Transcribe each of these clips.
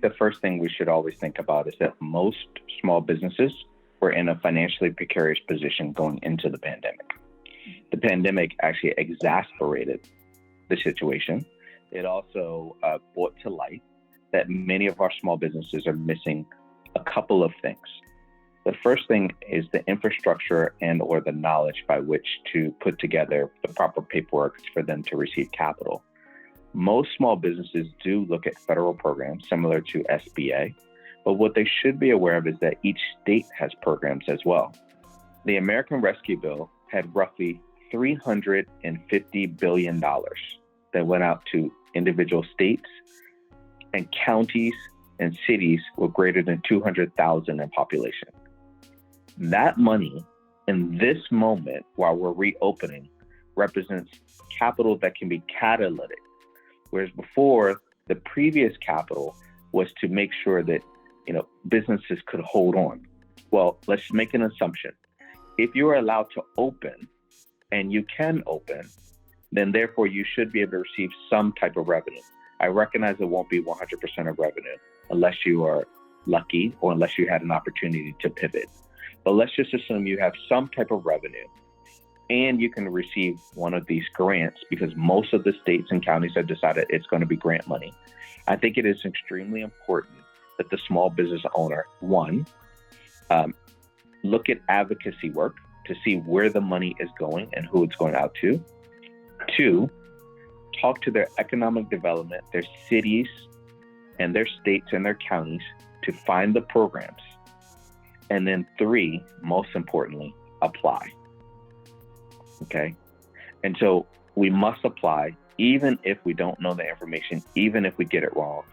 the first thing we should always think about is that most small businesses were in a financially precarious position going into the pandemic. The pandemic actually exacerbated the situation. It also brought to light that many of our small businesses are missing a couple of things. The first thing is the infrastructure and or the knowledge by which to put together the proper paperwork for them to receive capital. Most small businesses do look at federal programs similar to SBA, but what they should be aware of is that each state has programs as well. The American Rescue Bill had roughly $350 billion that went out to individual states and counties and cities with greater than 200,000 in population. That money in this moment, while we're reopening, represents capital that can be catalytic. Whereas before, the previous capital was to make sure that, businesses could hold on. Well, let's make an assumption. If you are allowed to open, and you can open, then therefore you should be able to receive some type of revenue. I recognize it won't be 100% of revenue unless you are lucky or unless you had an opportunity to pivot. But let's just assume you have some type of revenue and you can receive one of these grants because most of the states and counties have decided it's going to be grant money. I think it is extremely important that the small business owner, one, look at advocacy work to see where the money is going and who it's going out to. Two, talk to their economic development, their cities and their states and their counties to find the programs. And then three, most importantly, apply. Okay. And so we must apply, even if we don't know the information, even if we get it wrong.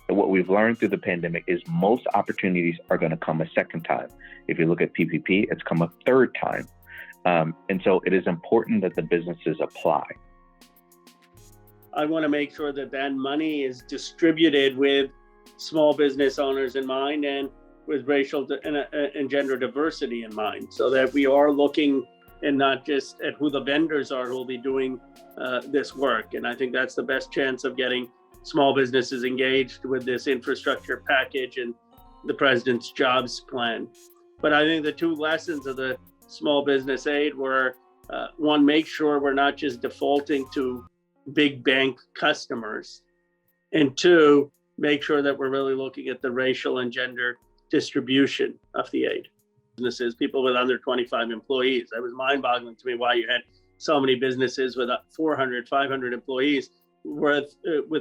What we've learned through the pandemic is most opportunities are going to come a second time. If you look at PPP, it's come a third time. And so it is important that the businesses apply. I want to make sure that that money is distributed with small business owners in mind and with racial and gender diversity in mind, so that we are looking and not just at who the vendors are who will be doing this work. And I think that's the best chance of getting small businesses engaged with this infrastructure package and the president's jobs plan. But I think the two lessons of the small business aid were, one, make sure we're not just defaulting to big bank customers. And two, make sure that we're really looking at the racial and gender distribution of the aid. Businesses, people with under 25 employees. It was mind-boggling to me why you had so many businesses with 400, 500 employees with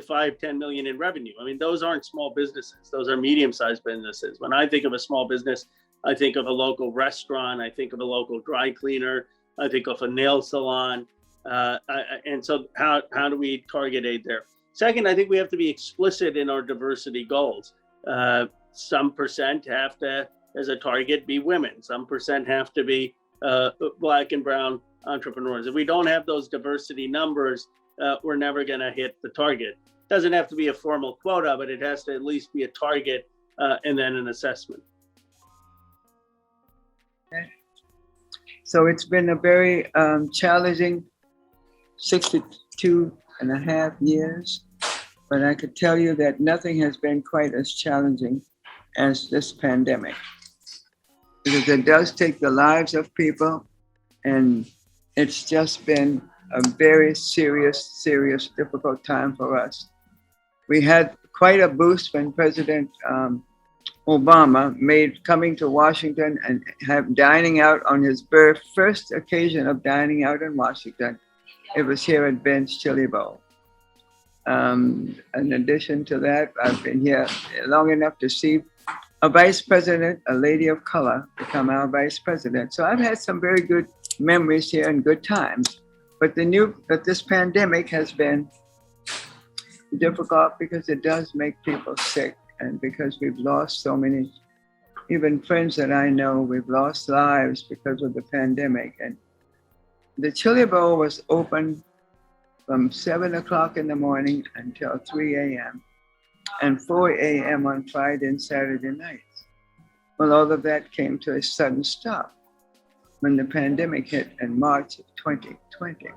5-10 million in revenue. I mean, those aren't small businesses. Those are medium-sized businesses. When I think of a small business, I think of a local restaurant. I think of a local dry cleaner. I think of a nail salon. And so how do we target aid there? Second, I think we have to be explicit in our diversity goals. Some percent have to, as a target, be women. Some percent have to be Black and brown entrepreneurs. If we don't have those diversity numbers, we're never going to hit the target. It doesn't have to be a formal quota, but it has to at least be a target and then an assessment. Okay. So it's been a very challenging 62 and a half years, but I could tell you that nothing has been quite as challenging as this pandemic, because it does take the lives of people, and it's just been a very serious, difficult time for us. We had quite a boost when President Obama made coming to Washington and have dining out on his first occasion of dining out in Washington. It was here at Ben's Chili Bowl. In addition to that, I've been here long enough to see a vice president, a lady of color, become our vice president. So I've had some very good memories here and good times. But this pandemic has been difficult because it does make people sick, and because we've lost so many, even friends that I know, we've lost lives because of the pandemic. And the Chili Bowl was open from 7 o'clock in the morning until 3 a.m. and 4 a.m. on Friday and Saturday nights. Well, all of that came to a sudden stop when the pandemic hit in March of 2020.